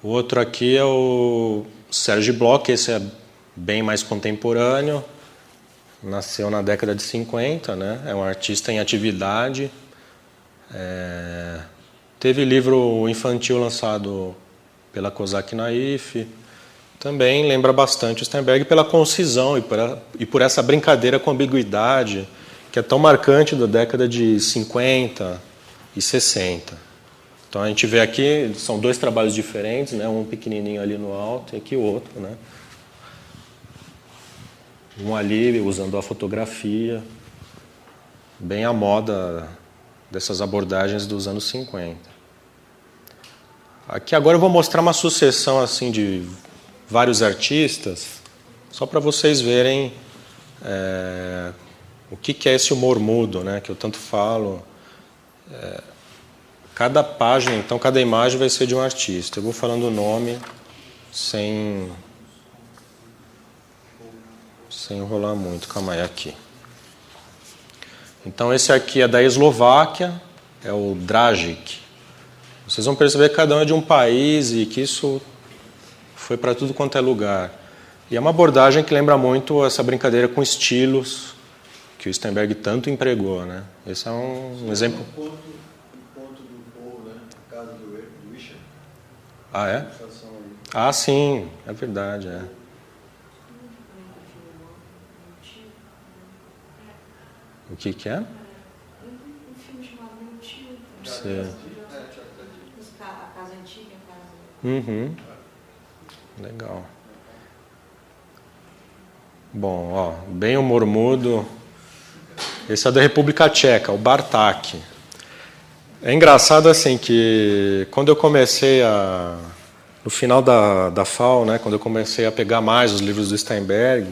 O outro aqui é o Serge Bloch, esse é bem mais contemporâneo, nasceu na década de 50, né? É um artista em atividade. Teve livro infantil lançado pela Kozak Naif. Também lembra bastante o Steinberg pela concisão e por essa brincadeira com ambiguidade que é tão marcante da década de 50 e 60. Então a gente vê aqui, são dois trabalhos diferentes, né? Um pequenininho ali no alto e aqui o outro, né? Um ali usando a fotografia, bem à moda dessas abordagens dos anos 50. Aqui agora eu vou mostrar uma sucessão assim de vários artistas, só para vocês verem o que é esse humor mudo, né, que eu tanto falo. Cada página, então, cada imagem vai ser de um artista. Eu vou falando o nome sem enrolar muito. Calma aí, aqui. Então, esse aqui é da Eslováquia, é o Dragic. Vocês vão perceber que cada um é de um país e que isso foi para tudo quanto é lugar. E é uma abordagem que lembra muito essa brincadeira com estilos que o Steinberg tanto empregou, né? Esse é um exemplo. O ponto do povo, né? A casa do Isha. Ah, é? Ah, sim, é verdade, é. O que é? Um filme chamado Meu Tio. Você... A casa antiga, a casa... Uhum. Legal. Bom, ó, bem humor mudo. Esse é da República Tcheca, o Barták. É engraçado assim que quando eu comecei no final da FAO, né, quando eu comecei a pegar mais os livros do Steinberg,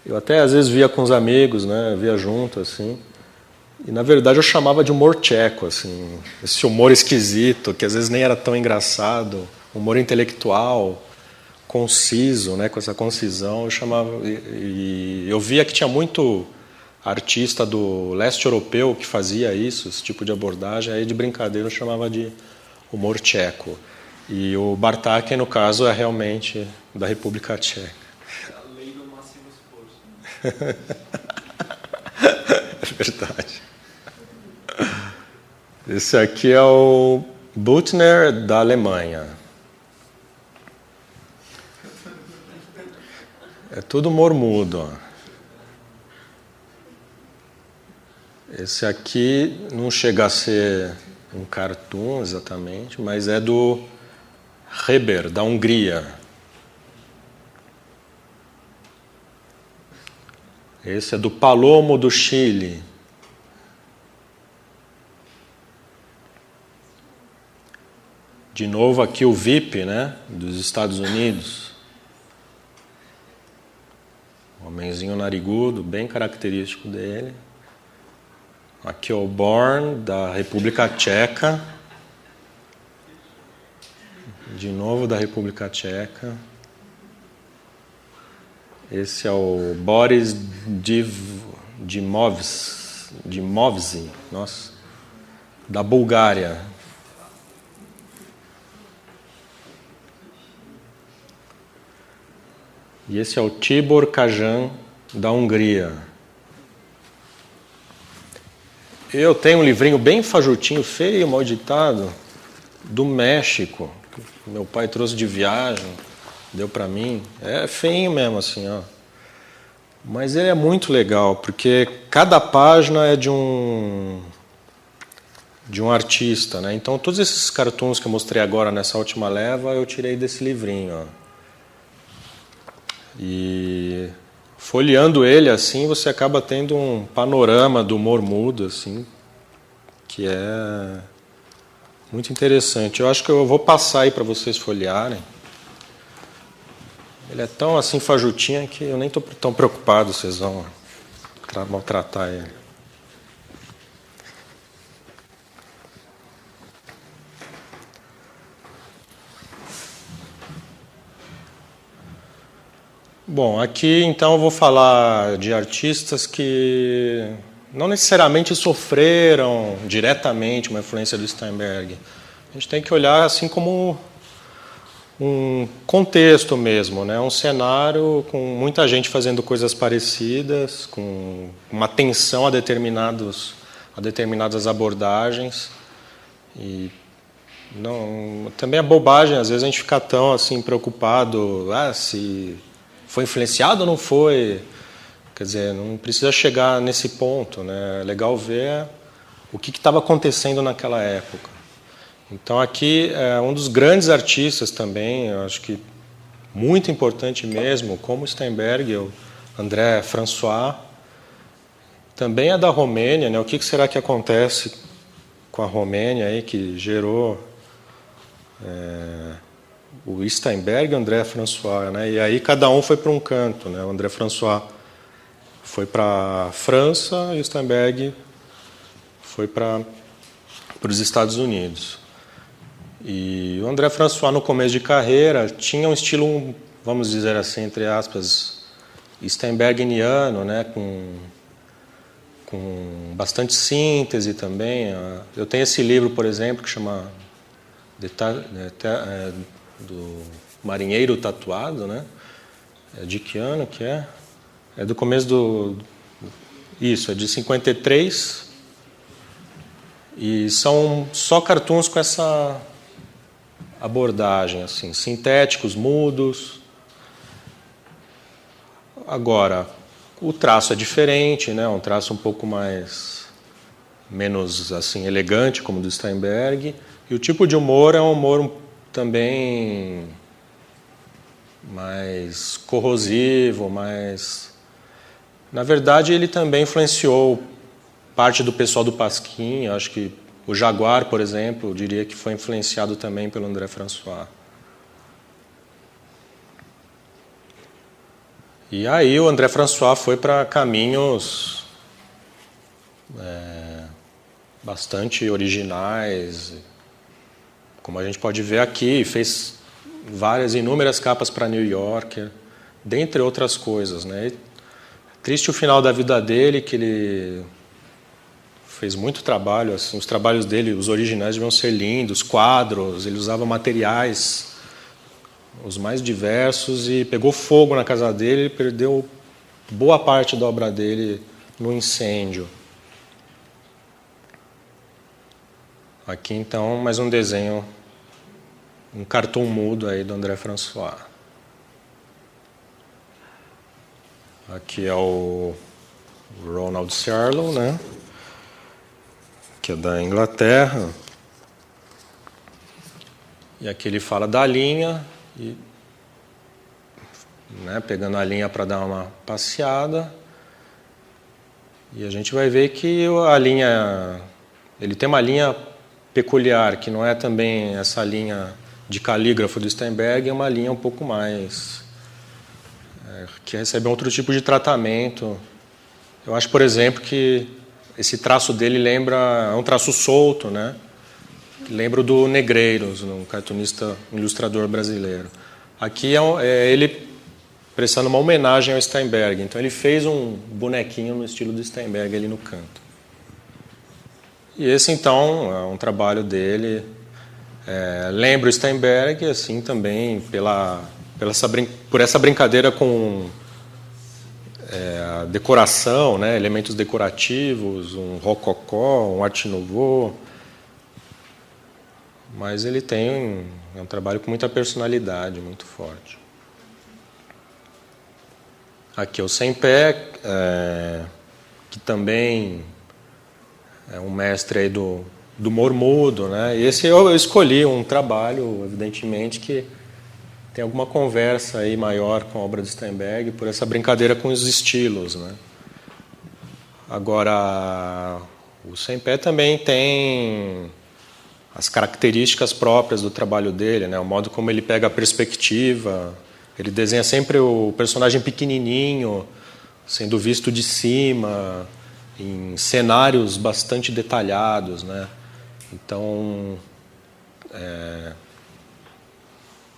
eu até às vezes via com os amigos, né, via junto assim. E na verdade eu chamava de humor tcheco, assim, esse humor esquisito, que às vezes nem era tão engraçado, humor intelectual, conciso, né, com essa concisão, eu chamava. E eu via que tinha muito artista do leste europeu que fazia isso, esse tipo de abordagem, aí de brincadeira eu chamava de humor tcheco. E o Barták, no caso, é realmente da República Tcheca. A lei do máximo esforço. É verdade. Esse aqui é o Büttner, da Alemanha. É tudo humor mudo, ó. Esse aqui não chega a ser um cartoon exatamente, mas é do Reber, da Hungria. Esse é do Palomo, do Chile. De novo aqui o VIP, né, dos Estados Unidos. Um homenzinho narigudo, bem característico dele. Aqui é o Born, da República Tcheca. De novo da República Tcheca. Esse é o Boris Dimovzi, nossa, da Bulgária. E esse é o Tibor Kajan, da Hungria. Eu tenho um livrinho bem fajutinho, feio, mal editado, do México, que meu pai trouxe de viagem, deu para mim. É feinho mesmo, assim, ó. Mas ele é muito legal, porque cada página é de um artista, né? Então, todos esses cartoons que eu mostrei agora nessa última leva, eu tirei desse livrinho, ó. E folheando ele assim, você acaba tendo um panorama do humor mudo, assim, que é muito interessante. Eu acho que eu vou passar aí para vocês folhearem. Ele é tão assim fajutinho que eu nem estou tão preocupado, vocês vão maltratar ele. Bom, aqui então eu vou falar de artistas que não necessariamente sofreram diretamente uma influência do Steinberg. A gente tem que olhar assim como um contexto mesmo, né? Um cenário com muita gente fazendo coisas parecidas, com uma atenção a determinadas abordagens. E não, também é bobagem, às vezes a gente fica tão assim preocupado, se foi influenciado ou não foi. Quer dizer, não precisa chegar nesse ponto, né? É legal ver o que estava acontecendo naquela época. Então aqui é um dos grandes artistas também, eu acho que muito importante mesmo, como Steinberg, o André François, também é da Romênia, né? O que será que acontece com a Romênia aí que gerou o Steinberg e o André François, né? E aí cada um foi para um canto, né? O André François foi para a França e o Steinberg foi para os Estados Unidos. E o André François, no começo de carreira, tinha um estilo, vamos dizer assim, entre aspas, steinbergiano, né? Com bastante síntese também. Eu tenho esse livro, por exemplo, que chama do Marinheiro Tatuado, né? De que ano que é? É do começo do... Isso, é de 53. E são só cartoons com essa abordagem, assim, sintéticos, mudos. Agora, o traço é diferente, né? Um traço um pouco menos assim elegante, como o do Steinberg. E o tipo de humor é um humor também mais corrosivo, mais... Na verdade, ele também influenciou parte do pessoal do Pasquim. Eu acho que o Jaguar, por exemplo, eu diria que foi influenciado também pelo André François. E aí o André François foi para caminhos bastante originais, como a gente pode ver aqui, fez inúmeras capas para New Yorker, dentre outras coisas, né? Triste o final da vida dele, que ele fez muito trabalho, assim, os trabalhos dele, os originais deviam ser lindos, quadros, ele usava materiais os mais diversos e pegou fogo na casa dele, ele perdeu boa parte da obra dele no incêndio. Aqui então mais um desenho, um cartoon mudo aí do André François. Aqui é o Ronald Searle, né? Que é da Inglaterra. E aqui ele fala da linha, e, né, pegando a linha para dar uma passeada. E a gente vai ver que a linha, ele tem uma linha peculiar, que não é também essa linha de calígrafo do Steinberg, é uma linha um pouco mais... que recebe outro tipo de tratamento. Eu acho, por exemplo, que esse traço dele é um traço solto, né? Lembra do Negreiros, um cartunista, um ilustrador brasileiro. Aqui é ele prestando uma homenagem ao Steinberg. Então ele fez um bonequinho no estilo do Steinberg ali no canto. E esse então é um trabalho dele. Lembra o Steinberg, assim também por essa brincadeira com a decoração, né? Elementos decorativos, um rococó, um art nouveau. Mas ele tem um trabalho com muita personalidade, muito forte. Aqui é o Sem-Pé, que também é um mestre aí do humor mudo, né? E esse eu escolhi um trabalho, evidentemente, que tem alguma conversa aí maior com a obra de Steinberg por essa brincadeira com os estilos, né? Agora, o Sem-Pé também tem as características próprias do trabalho dele, né? O modo como ele pega a perspectiva, ele desenha sempre o personagem pequenininho, sendo visto de cima, em cenários bastante detalhados, né? Então,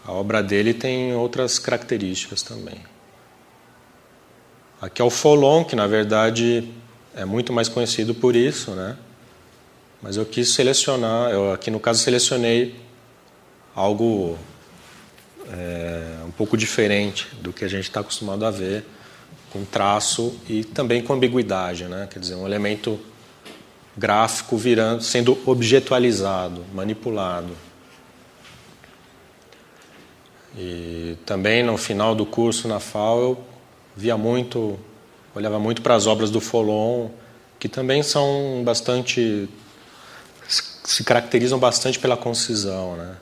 a obra dele tem outras características também. Aqui é o Folon, que na verdade é muito mais conhecido por isso, né? Mas eu quis selecionar, aqui no caso selecionei algo um pouco diferente do que a gente está acostumado a ver, com traço e também com ambiguidade, né? Quer dizer, um elemento gráfico sendo objetualizado, manipulado. E também no final do curso na FAO eu olhava muito para as obras do Folon, que também são se caracterizam bastante pela concisão, né?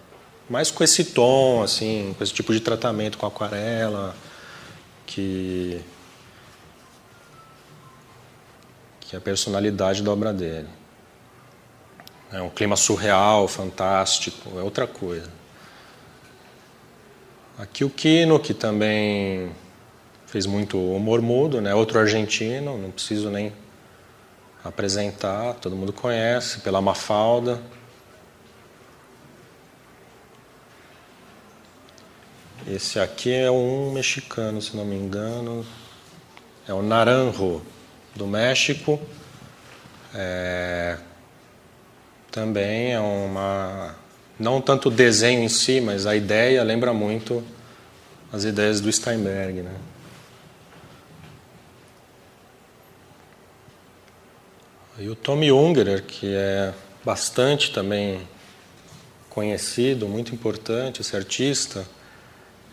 Mas com esse tom, assim, com esse tipo de tratamento com aquarela, que é a personalidade da obra dele. É um clima surreal, fantástico, é outra coisa. Aqui o Quino, que também fez muito humor mudo, né? Outro argentino, não preciso nem apresentar, todo mundo conhece, pela Mafalda. Esse aqui é um mexicano, se não me engano. É o Naranjo, do México. Também é não tanto o desenho em si, mas a ideia lembra muito as ideias do Steinberg, né? E o Tommy Ungerer, que é bastante também conhecido, muito importante, esse artista,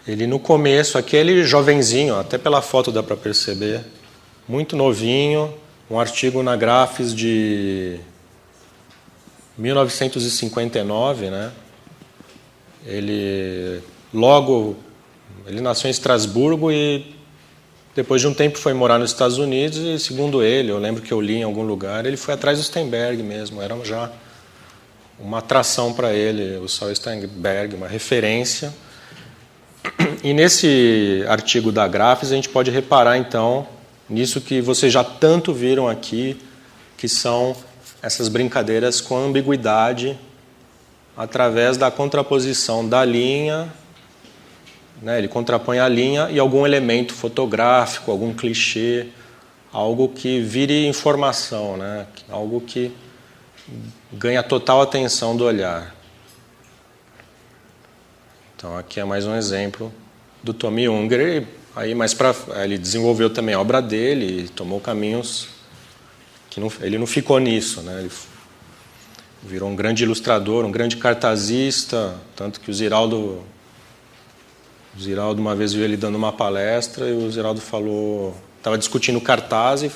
ele no começo, aquele jovenzinho, até pela foto dá para perceber, muito novinho, um artigo na Graphics de 1959, né? Ele nasceu em Estrasburgo e depois de um tempo foi morar nos Estados Unidos e, segundo ele, eu lembro que eu li em algum lugar, ele foi atrás do Steinberg mesmo, era já uma atração para ele, o Saul Steinberg, uma referência. E nesse artigo da Graphics a gente pode reparar, então, nisso que vocês já tanto viram aqui, que são essas brincadeiras com ambiguidade através da contraposição da linha, né? Ele contrapõe a linha e algum elemento fotográfico, algum clichê, algo que vire informação, né? Algo que ganha total atenção do olhar. Então aqui é mais um exemplo do Tommy Ungerer. Aí ele desenvolveu também a obra dele e tomou caminhos que ele não ficou nisso, né? Ele virou um grande ilustrador, um grande cartazista, tanto que o Ziraldo uma vez viu ele dando uma palestra e o Ziraldo estava discutindo cartaz e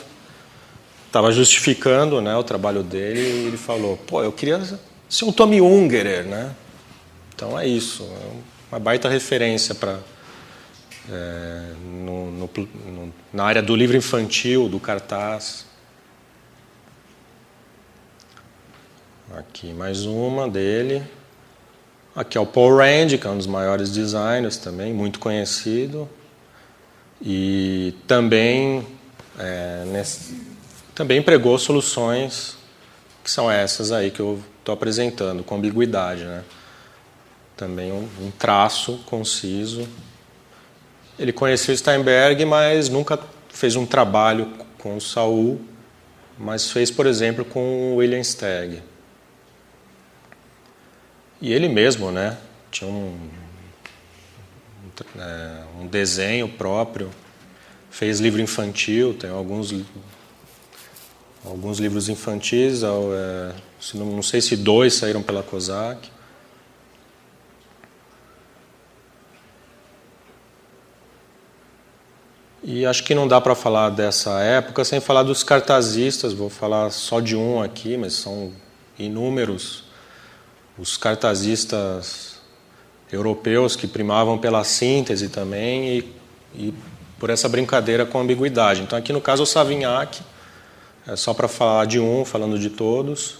estava justificando, né, o trabalho dele e ele falou, eu queria ser um Tommy Ungerer, né? Então é isso, é uma baita referência na área do livro infantil, do cartaz. Aqui mais uma dele. Aqui é o Paul Rand, que é um dos maiores designers também, muito conhecido. E também, também empregou soluções que são essas aí que eu estou apresentando, com ambiguidade, né? Também um traço conciso. Ele conheceu Steinberg, mas nunca fez um trabalho com o Saul, mas fez, por exemplo, com o William Stagg. E ele mesmo, né, tinha um desenho próprio, fez livro infantil, tem alguns livros infantis, não sei se 2 saíram pela Kozak. E acho que não dá para falar dessa época sem falar dos cartazistas, vou falar só de um aqui, mas são inúmeros. Os cartazistas europeus que primavam pela síntese também e por essa brincadeira com ambiguidade. Então aqui no caso o Savignac, só para falar de um, falando de todos.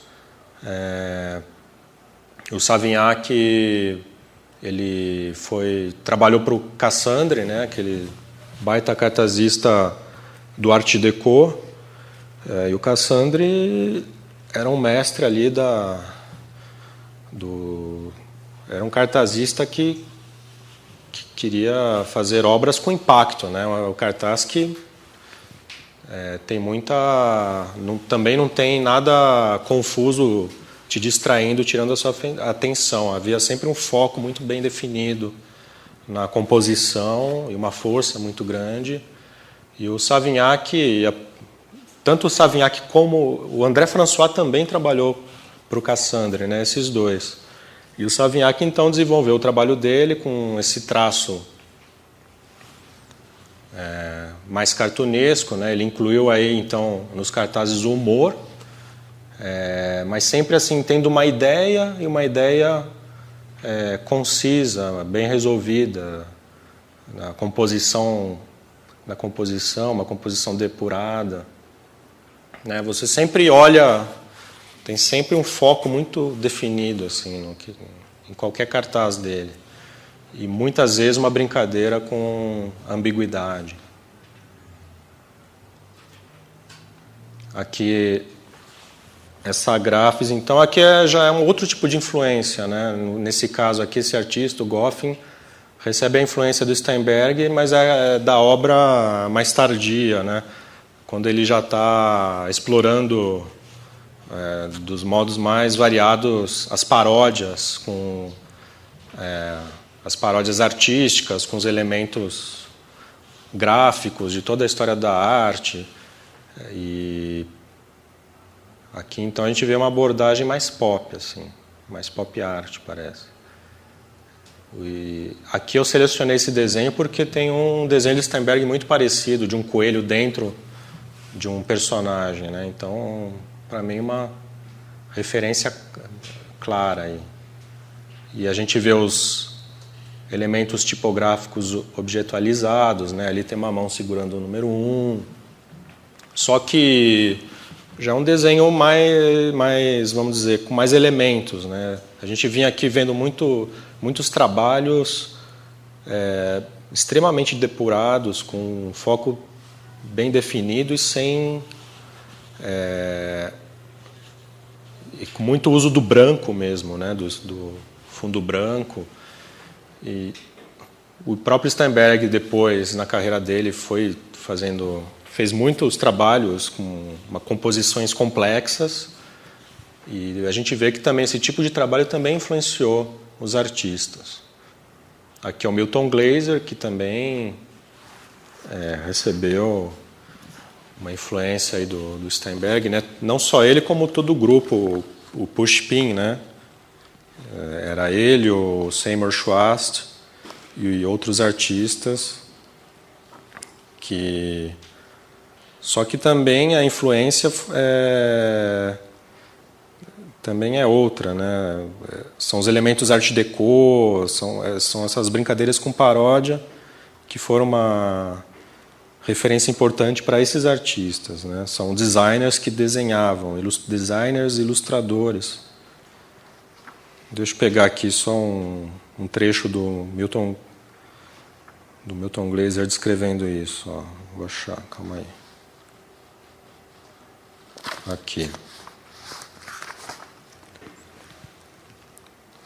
O Savignac, ele trabalhou para o Cassandre, né, aquele baita cartazista do Art Deco, e o Cassandre era um mestre ali era um cartazista que queria fazer obras com impacto, né? O cartaz que tem também não tem nada confuso te distraindo, tirando a sua atenção. Havia sempre um foco muito bem definido na composição e uma força muito grande. E o Savignac, tanto o Savignac como o André François também trabalhou para o Cassandre, né, esses dois. E o Savignac, então, desenvolveu o trabalho dele com esse traço mais cartunesco, né? Ele incluiu aí, então, nos cartazes o humor, mas sempre assim, tendo uma ideia e uma ideia concisa, bem resolvida, na composição, uma composição depurada. Né? Você sempre olha, tem sempre um foco muito definido assim, em qualquer cartaz dele. E muitas vezes uma brincadeira com ambiguidade. Aqui, essa grafes, então, aqui já é um outro tipo de influência. Né? Nesse caso aqui, esse artista, o Goffin, recebe a influência do Steinberg, mas é da obra mais tardia, né? Quando ele já está explorando dos modos mais variados as paródias, com as paródias artísticas, com os elementos gráficos de toda a história da arte. E aqui, então, a gente vê uma abordagem mais pop, assim, mais pop art, parece. E aqui eu selecionei esse desenho porque tem um desenho de Steinberg muito parecido, de um coelho dentro de um personagem, né? Então, para mim, uma referência clara aí. E a gente vê os elementos tipográficos objetualizados, né? Ali tem uma mão segurando o número 1. Só que já é um desenho mais, vamos dizer, com mais elementos, né? A gente vinha aqui vendo muitos trabalhos extremamente depurados, com um foco bem definido e e com muito uso do branco mesmo, né? Do fundo branco. E o próprio Steinberg, depois, na carreira dele, fez muitos trabalhos com composições complexas, e a gente vê que também esse tipo de trabalho também influenciou os artistas. Aqui é o Milton Glaser, que também recebeu uma influência aí do Steinberg, né? Não só ele, como todo o grupo, o Pushpin, né? Era ele, o Seymour Schwast e outros artistas que... Só que também a influência também é outra, né? São os elementos art déco, são essas brincadeiras com paródia que foram uma referência importante para esses artistas, né? São designers que desenhavam, designers e ilustradores. Deixa eu pegar aqui só um trecho do Milton Glaser descrevendo isso. Ó, vou achar, calma aí. Aqui.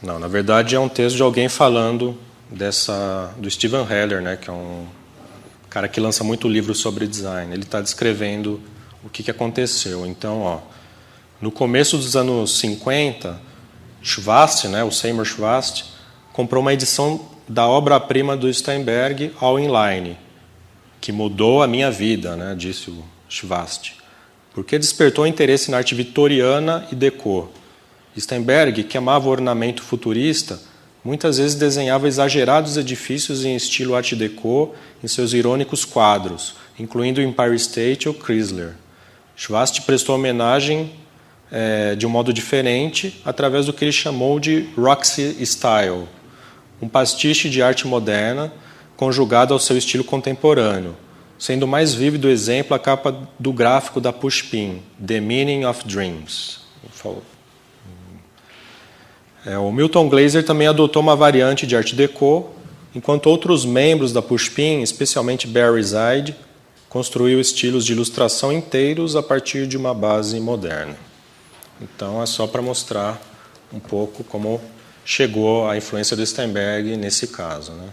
Não, na verdade é um texto de alguém falando do Steven Heller, né, que é um cara que lança muito livro sobre design. Ele está descrevendo o que aconteceu. Então, ó, no começo dos anos 50, Schwast, né, o Seymour Schwast, comprou uma edição da obra-prima do Steinberg All Inline, que mudou a minha vida, né, disse o Schwast, porque despertou interesse na arte vitoriana e déco. Steinberg, que amava o ornamento futurista, muitas vezes desenhava exagerados edifícios em estilo art déco em seus irônicos quadros, incluindo o Empire State ou Chrysler. Schwast prestou homenagem de um modo diferente, através do que ele chamou de Roxy Style, um pastiche de arte moderna conjugado ao seu estilo contemporâneo, sendo o mais vívido exemplo a capa do gráfico da Pushpin, The Meaning of Dreams. O Milton Glaser também adotou uma variante de art déco, enquanto outros membros da Pushpin, especialmente Barry Zeid, construiu estilos de ilustração inteiros a partir de uma base moderna. Então, é só para mostrar um pouco como chegou a influência do Steinberg nesse caso, né?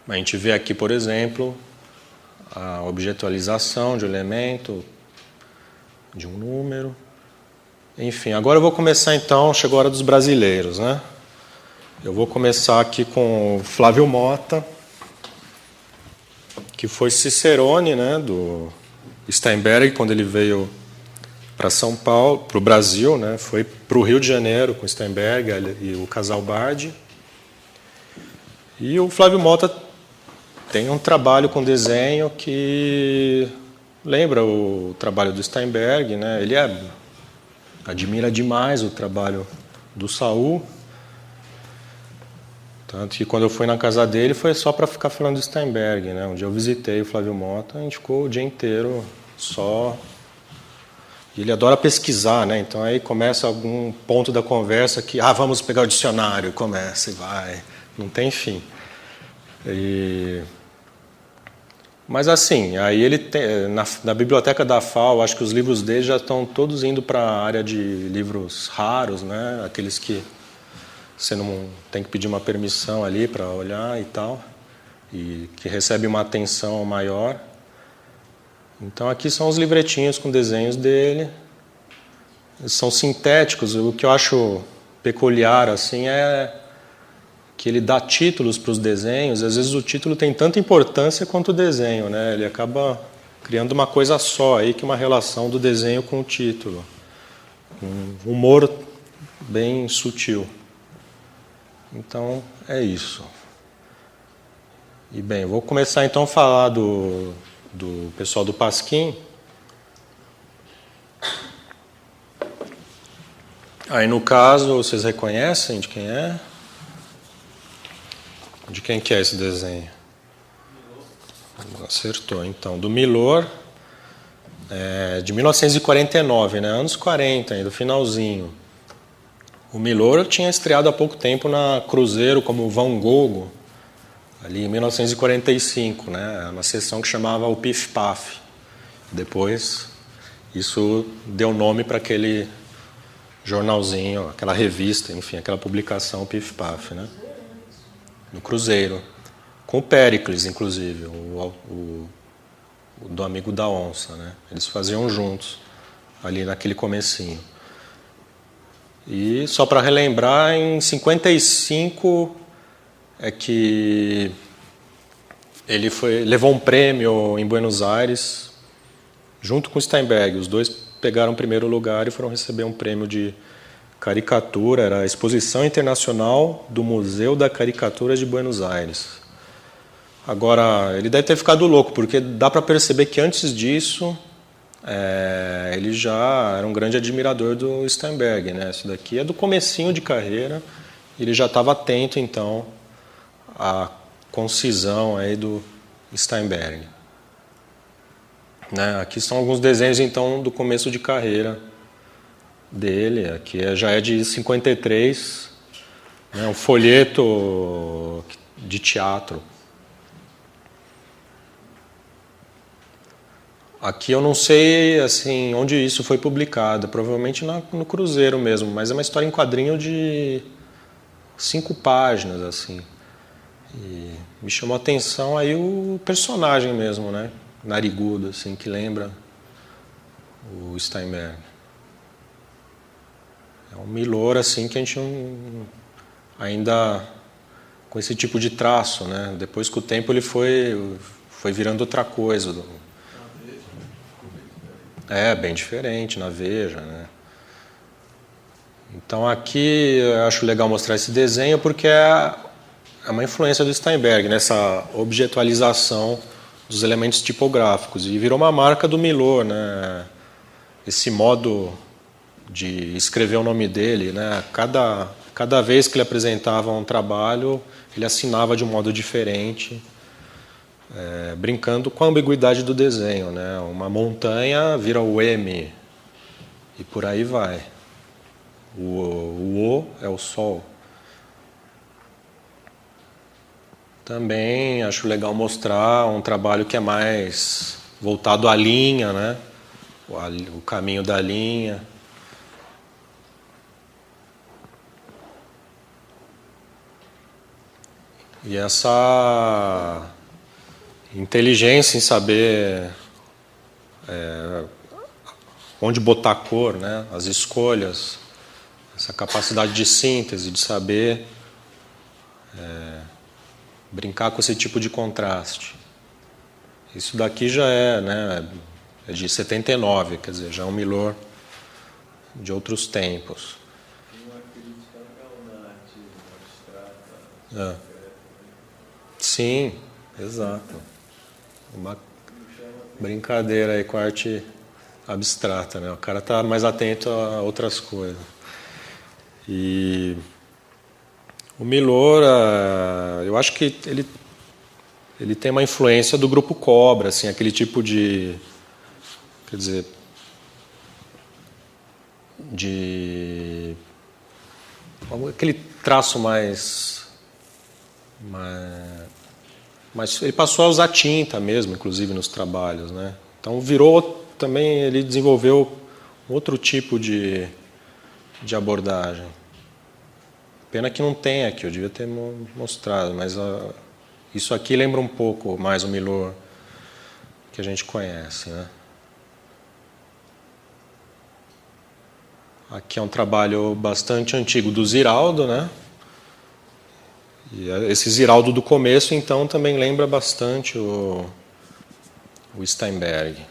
A gente vê aqui, por exemplo, a objetualização de um elemento, de um número. Enfim, agora eu vou começar então, chegou a hora dos brasileiros, né? Eu vou começar aqui com o Flávio Mota, que foi cicerone, né, do Steinberg quando ele veio para São Paulo, para o Brasil, né, foi para o Rio de Janeiro com Steinberg e o casal Bardi. E o Flávio Mota tem um trabalho com desenho que lembra o trabalho do Steinberg, né? Ele admira demais o trabalho do Saul. Tanto que quando eu fui na casa dele foi só para ficar falando do Steinberg, né? Um dia eu visitei o Flávio Mota, a gente ficou o dia inteiro só. E ele adora pesquisar, né? Então aí começa algum ponto da conversa que, vamos pegar o dicionário, começa e vai, não tem fim. Mas assim, aí ele tem, na biblioteca da FAO, acho que os livros dele já estão todos indo para a área de livros raros, né? Aqueles que você não tem que pedir uma permissão ali para olhar e tal, e que recebe uma atenção maior. Então aqui são os livretinhos com desenhos dele. Eles são sintéticos. O que eu acho peculiar assim é que ele dá títulos para os desenhos. Às vezes o título tem tanta importância quanto o desenho, né? Ele acaba criando uma coisa só aí, que é uma relação do desenho com o título. Um humor bem sutil. Então, é isso. E bem, vou começar então a falar do pessoal do Pasquim. Aí no caso, vocês reconhecem de quem é? De quem que é esse desenho? Acertou, então. Do Milor, de 1949, né? Anos 40 ainda, finalzinho. O Milor tinha estreado há pouco tempo na Cruzeiro como Van Gogh, ali em 1945, né? Uma sessão que chamava o Pif Paf. Depois, isso deu nome para aquele jornalzinho, aquela revista, enfim, aquela publicação Pif Paf, né? No Cruzeiro. Com o Péricles, inclusive, o do Amigo da Onça, né? Eles faziam juntos, ali naquele comecinho. E só para relembrar, em 55 é que ele levou um prêmio em Buenos Aires, junto com Steinberg. Os dois pegaram o primeiro lugar e foram receber um prêmio de caricatura. Era a Exposição Internacional do Museu da Caricatura de Buenos Aires. Agora, ele deve ter ficado louco, porque dá para perceber que antes disso ele já era um grande admirador do Steinberg, né? Isso daqui é do comecinho de carreira. Ele já estava atento, então, à concisão aí do Steinberg. Né? Aqui são alguns desenhos, então, do começo de carreira dele. Aqui já é de 53, né? Um folheto de teatro. Aqui eu não sei assim onde isso foi publicado, provavelmente no Cruzeiro mesmo, mas é uma história em quadrinho de 5 páginas, assim. E me chamou a atenção aí o personagem mesmo, né? Narigudo, assim, que lembra o Steinberg. É um Milor, assim, que a gente ainda com esse tipo de traço, né? Depois com o tempo ele foi virando outra coisa. Bem diferente na Veja, né? Então aqui eu acho legal mostrar esse desenho porque é uma influência do Steinberg nessa objetualização dos elementos tipográficos e virou uma marca do Milor, né? Esse modo de escrever o nome dele, né? Cada vez que ele apresentava um trabalho, ele assinava de um modo diferente. Brincando com a ambiguidade do desenho, né? Uma montanha vira o M e por aí vai. O é o sol. Também acho legal mostrar um trabalho que é mais voltado à linha, né? O caminho da linha. E essa inteligência em saber onde botar a cor, né? As escolhas, essa capacidade de síntese, de saber brincar com esse tipo de contraste. Isso daqui já é, né, é de 79, quer dizer, já é um Milor de outros tempos. Tem uma crítica legal na arte abstrata. Sim, exato. Uma brincadeira aí com a arte abstrata, né? O cara está mais atento a outras coisas. E o Milor, eu acho que ele tem uma influência do grupo Cobra, assim, aquele tipo de, quer dizer, aquele traço mais ele passou a usar tinta mesmo, inclusive nos trabalhos, né? Então virou também, ele desenvolveu outro tipo de abordagem. Pena que não tem aqui, eu devia ter mostrado, mas isso aqui lembra um pouco mais o Milor que a gente conhece, né? Aqui é um trabalho bastante antigo do Ziraldo, né? E esse Ziraldo do começo, então, também lembra bastante o Steinberg.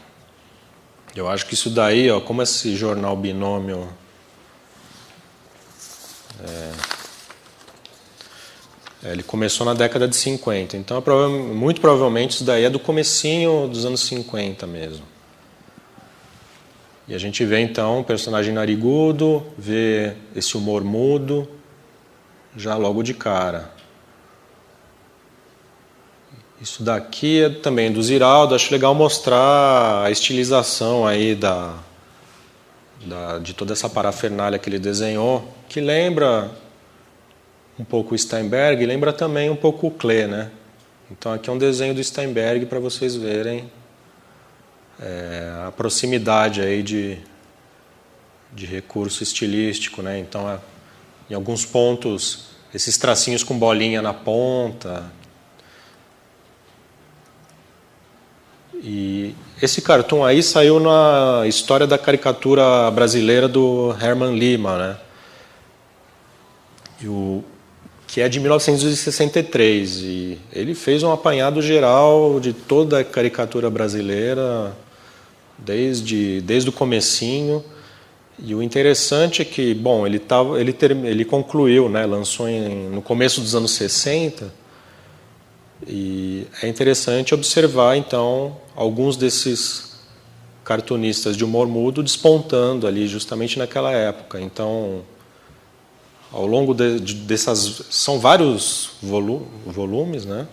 Eu acho que isso daí, ó, como esse jornal Binômio ele começou na década de 50, então muito provavelmente isso daí é do comecinho dos anos 50 mesmo. E a gente vê então um personagem narigudo, vê esse humor mudo, já logo de cara. Isso daqui é também do Ziraldo, acho legal mostrar a estilização aí de toda essa parafernália que ele desenhou, que lembra um pouco o Steinberg, lembra também um pouco o Klee, né? Então aqui é um desenho do Steinberg para vocês verem a proximidade aí de recurso estilístico, né? Então, em alguns pontos, esses tracinhos com bolinha na ponta. E esse cartoon aí saiu na história da caricatura brasileira do Herman Lima, né? Que é de 1963. E ele fez um apanhado geral de toda a caricatura brasileira, desde o comecinho. E o interessante é que, bom, ele concluiu, né, lançou no começo dos anos 60, e é interessante observar, então, alguns desses cartunistas de humor mudo despontando ali justamente naquela época. Então, ao longo dessas... São vários volumes, né?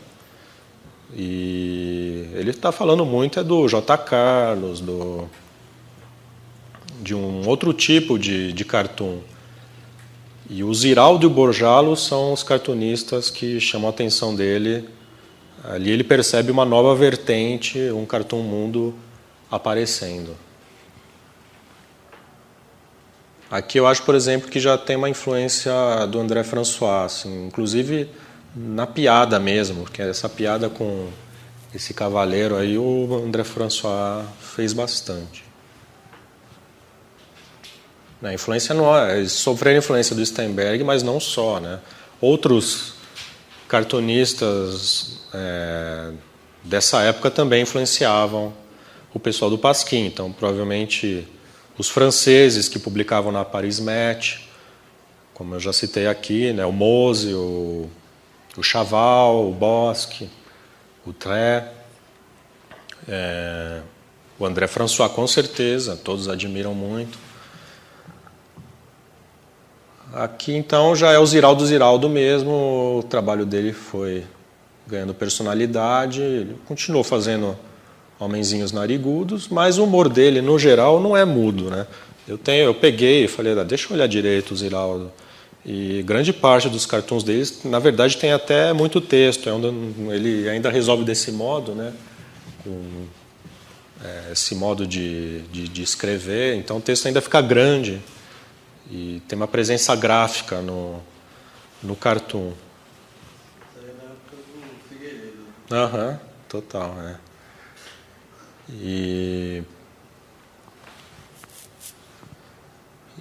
E ele está falando muito do J. Carlos, de um outro tipo de cartoon. E o Ziraldo e o Borjalo são os cartunistas que chamam a atenção dele. Ali ele percebe uma nova vertente, um cartoon mundo aparecendo. Aqui eu acho, por exemplo, que já tem uma influência do André François, assim, inclusive na piada mesmo, porque essa piada com esse cavaleiro aí o André François fez bastante. A influência não é, eles sofreram influência do Steinberg, mas não só, né? Outros cartunistas dessa época também influenciavam o pessoal do Pasquim. Então, provavelmente, os franceses que publicavam na Paris Match, como eu já citei aqui, né? O Mose, o Chaval, o Bosque, o Tré, o André François, com certeza, todos admiram muito. Aqui, então, já é o Ziraldo mesmo, o trabalho dele foi ganhando personalidade, ele continuou fazendo homenzinhos narigudos, mas o humor dele, no geral, não é mudo, né? Eu peguei e falei, deixa eu olhar direito o Ziraldo. E grande parte dos cartoons deles, na verdade, tem até muito texto, ele ainda resolve desse modo, né? Com esse modo de escrever, então o texto ainda fica grande. E tem uma presença gráfica no cartoon. Isso aí é na época do Figueiredo. Aham, total, né? E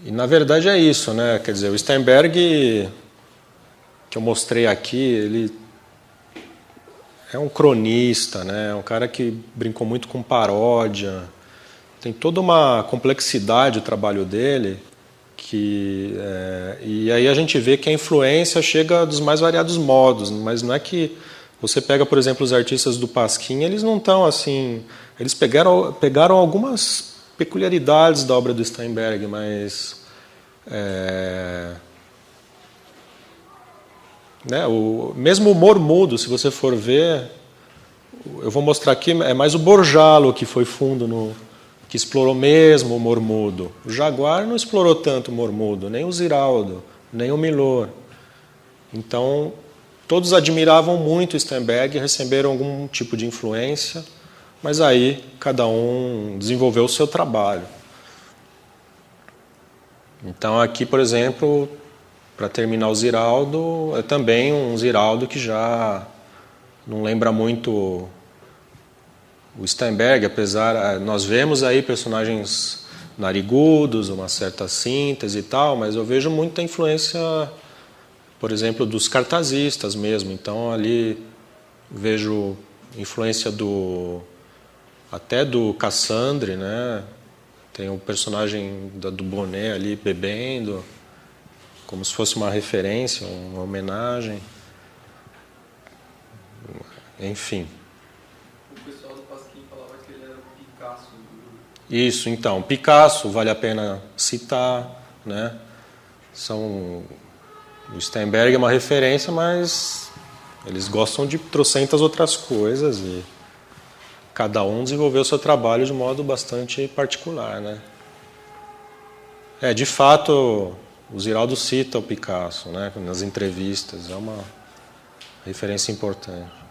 na verdade é isso, né? Quer dizer, o Steinberg, que eu mostrei aqui, ele é um cronista, né? É um cara que brincou muito com paródia. Tem toda uma complexidade o trabalho dele, e aí a gente vê que a influência chega dos mais variados modos, mas não é que você pega, por exemplo, os artistas do Pasquim, eles não estão assim, eles pegaram algumas peculiaridades da obra do Steinberg, mas né, mesmo o humor mudo, se você for ver, eu vou mostrar aqui, é mais o Borjalo que foi fundo que explorou mesmo o humor mudo. O Jaguar não explorou tanto o humor mudo, nem o Ziraldo, nem o Milor. Então, todos admiravam muito Steinberg, receberam algum tipo de influência, mas aí cada um desenvolveu o seu trabalho. Então, aqui, por exemplo, para terminar o Ziraldo, é também um Ziraldo que já não lembra muito o Steinberg, apesar, nós vemos aí personagens narigudos, uma certa síntese e tal, mas eu vejo muita influência, por exemplo, dos cartazistas mesmo. Então ali vejo influência até do Cassandre, né? Tem o personagem do Bonnet ali bebendo, como se fosse uma referência, uma homenagem. Enfim. O pessoal do Pasquim falava que ele era o Picasso do grupo. Isso, então, Picasso vale a pena citar, né? O Steinberg é uma referência, mas eles gostam de trocentas outras coisas e cada um desenvolveu o seu trabalho de modo bastante particular, né? De fato, o Ziraldo cita o Picasso, né? Nas entrevistas, é uma referência importante.